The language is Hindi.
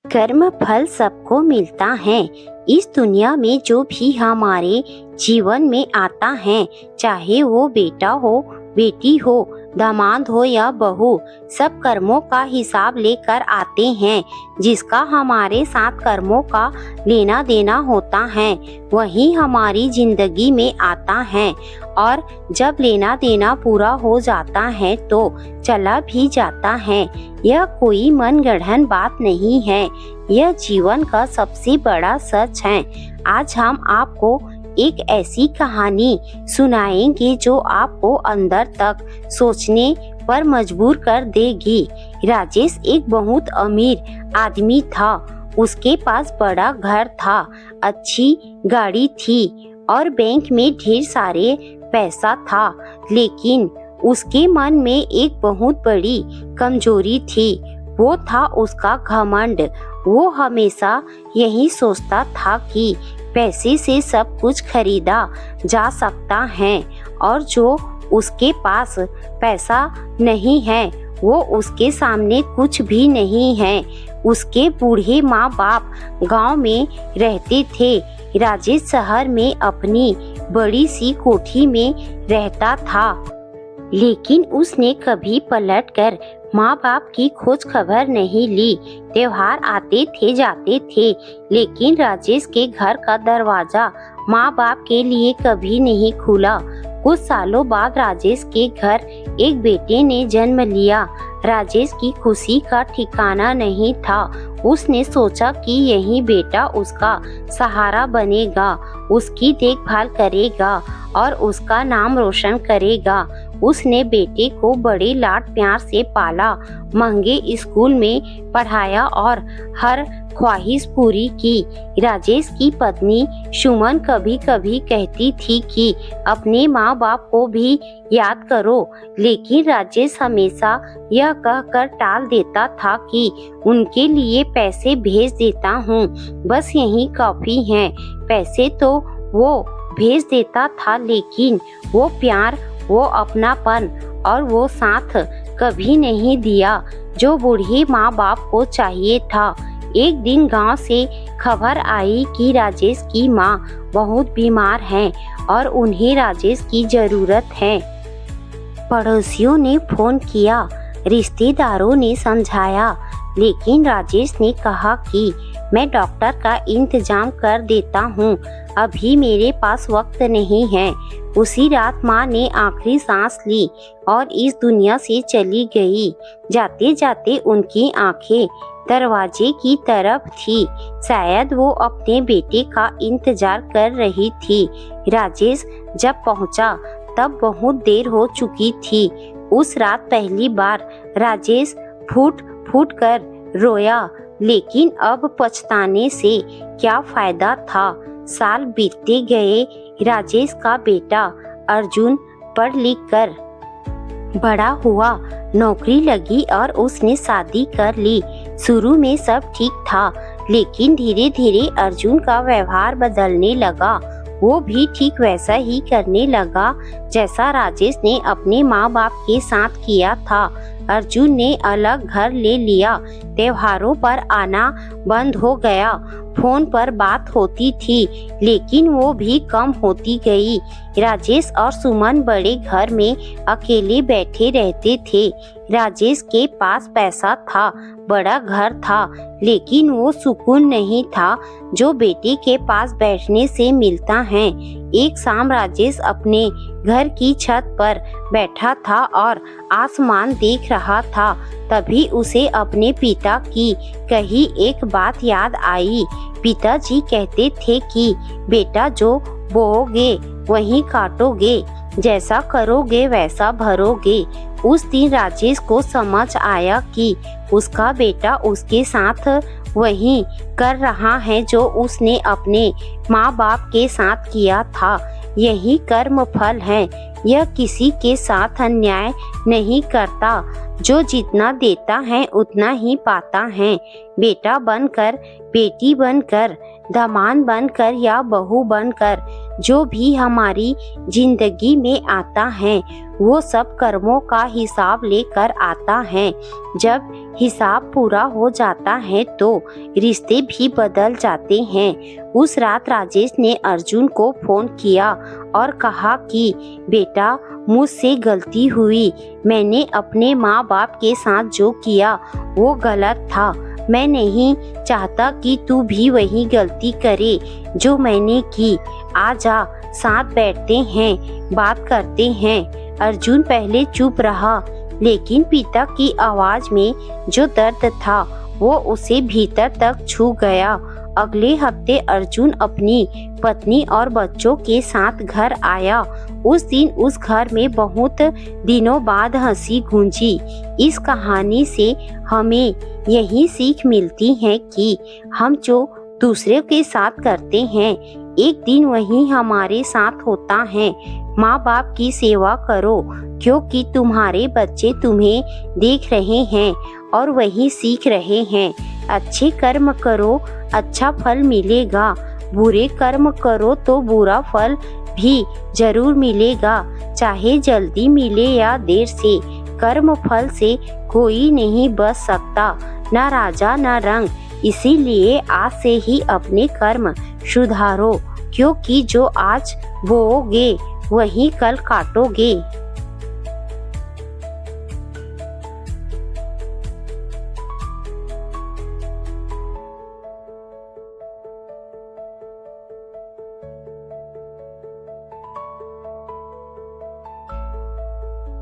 कर्म फल सबको मिलता है। इस दुनिया में जो भी हमारे जीवन में आता है, चाहे वो बेटा हो, बेटी हो, दामाद हो या बहू, सब कर्मों का हिसाब लेकर आते हैं। जिसका हमारे साथ कर्मों का लेना देना होता है, वही हमारी जिंदगी में आता है। और जब लेना देना पूरा हो जाता है तो चला भी जाता है। यह कोई मनगढ़ंत बात नहीं है, यह जीवन का सबसे बड़ा सच है। आज हम आपको एक ऐसी कहानी सुनाएंगे जो आपको अंदर तक सोचने पर मजबूर कर देगी। राजेश एक बहुत अमीर आदमी था। उसके पास बड़ा घर था, अच्छी गाड़ी थी और बैंक में ढेर सारे पैसा था। लेकिन उसके मन में एक बहुत बड़ी कमजोरी थी, वो था उसका घमंड। वो हमेशा यही सोचता था कि पैसे से सब कुछ खरीदा जा सकता है और जो उसके पास पैसा नहीं है वो उसके सामने कुछ भी नहीं है। उसके बूढ़े माँ बाप गांव में रहते थे। राजेश शहर में अपनी बड़ी सी कोठी में रहता था, लेकिन उसने कभी पलटकर माँ बाप की खोज खबर नहीं ली। त्योहार आते थे जाते थे, लेकिन राजेश के घर का दरवाजा माँ बाप के लिए कभी नहीं खुला। कुछ सालों बाद राजेश के घर एक बेटे ने जन्म लिया। राजेश की खुशी का ठिकाना नहीं था। उसने सोचा कि यही बेटा उसका सहारा बनेगा, उसकी देखभाल करेगा और उसका नाम रोशन करेगा। उसने बेटे को बड़े लाड प्यार से पाला, महंगे स्कूल में पढ़ाया और हर ख्वाहिश पूरी की। राजेश की पत्नी सुमन कभी कभी कहती थी कि अपने माँ बाप को भी याद करो, लेकिन राजेश हमेशा यह कहकर टाल देता था कि उनके लिए पैसे भेज देता हूँ, बस यही काफी है। पैसे तो वो भेज देता था, लेकिन वो प्यार, वो अपनापन और वो साथ कभी नहीं दिया जो बूढ़े माँ बाप को चाहिए था। एक दिन गांव से खबर आई कि राजेश की माँ बहुत बीमार हैं और उन्हें राजेश की जरूरत है। पड़ोसियों ने फोन किया, रिश्तेदारों ने समझाया, लेकिन राजेश ने कहा कि मैं डॉक्टर का इंतजाम कर देता हूँ, अभी मेरे पास वक्त नहीं है। उसी रात माँ ने आखिरी सांस ली और इस दुनिया से चली गई। जाते जाते उनकी आंखें दरवाजे की तरफ थी। शायद वो अपने बेटे का इंतजार कर रही थी। राजेश जब पहुंचा तब बहुत देर हो चुकी थी। उस रात पहली बार राजेश फूट फूट कर रोया, लेकिन अब पछताने से क्या फायदा था। साल बीतते गए। राजेश का बेटा अर्जुन पढ़ लिख कर बड़ा हुआ, नौकरी लगी और उसने शादी कर ली। शुरू में सब ठीक था, लेकिन धीरे धीरे अर्जुन का व्यवहार बदलने लगा। वो भी ठीक वैसा ही करने लगा जैसा राजेश ने अपने माँ बाप के साथ किया था। अर्जुन ने अलग घर ले लिया, त्योहारों पर आना बंद हो गया। फोन पर बात होती थी, लेकिन वो भी कम होती गई। राजेश और सुमन बड़े घर में अकेले बैठे रहते थे। राजेश के पास पैसा था, बड़ा घर था, लेकिन वो सुकून नहीं था जो बेटे के पास बैठने से मिलता है। एक शाम राजेश अपने घर की छत पर बैठा था और आसमान देख रहा था। तभी उसे अपने पिता की कही एक बात याद आई। पिताजी कहते थे कि बेटा, जो बोओगे वही काटोगे, जैसा करोगे वैसा भरोगे। उस दिन राजेश को समझ आया कि उसका बेटा उसके साथ वही कर रहा है जो उसने अपने माँ बाप के साथ किया था। यही कर्म फल है। यह किसी के साथ अन्याय नहीं करता। जो जितना देता है उतना ही पाता है। बेटा बनकर, बेटी बनकर, दामाद बनकर या बहू बनकर, जो भी हमारी जिंदगी में आता है वो सब कर्मों का हिसाब लेकर आता है। जब हिसाब पूरा हो जाता है तो रिश्ते भी बदल जाते हैं। उस रात राजेश ने अर्जुन को फोन किया और कहा कि बेटा, मुझसे गलती हुई। मैंने अपने माँ बाप के साथ जो किया वो गलत था। मैं नहीं चाहता कि तू भी वही गलती करे जो मैंने की। आजा, साथ बैठते हैं, बात करते हैं। अर्जुन पहले चुप रहा, लेकिन पिता की आवाज में जो दर्द था वो उसे भीतर तक छू गया। अगले हफ्ते अर्जुन अपनी पत्नी और बच्चों के साथ घर आया। उस दिन उस घर में बहुत दिनों बाद हंसी गूंजी। इस कहानी से हमें यही सीख मिलती है कि हम जो दूसरे के साथ करते हैं एक दिन वही हमारे साथ होता है। माँ बाप की सेवा करो, क्योंकि तुम्हारे बच्चे तुम्हें देख रहे हैं और वही सीख रहे हैं। अच्छे कर्म करो, अच्छा फल मिलेगा। बुरे कर्म करो तो बुरा फल भी जरूर मिलेगा, चाहे जल्दी मिले या देर से। कर्म फल से कोई नहीं बच सकता, न राजा न रंग। इसीलिए आज से ही अपने कर्म सुधारो, क्योंकि जो आज बोओगे वही कल काटोगे।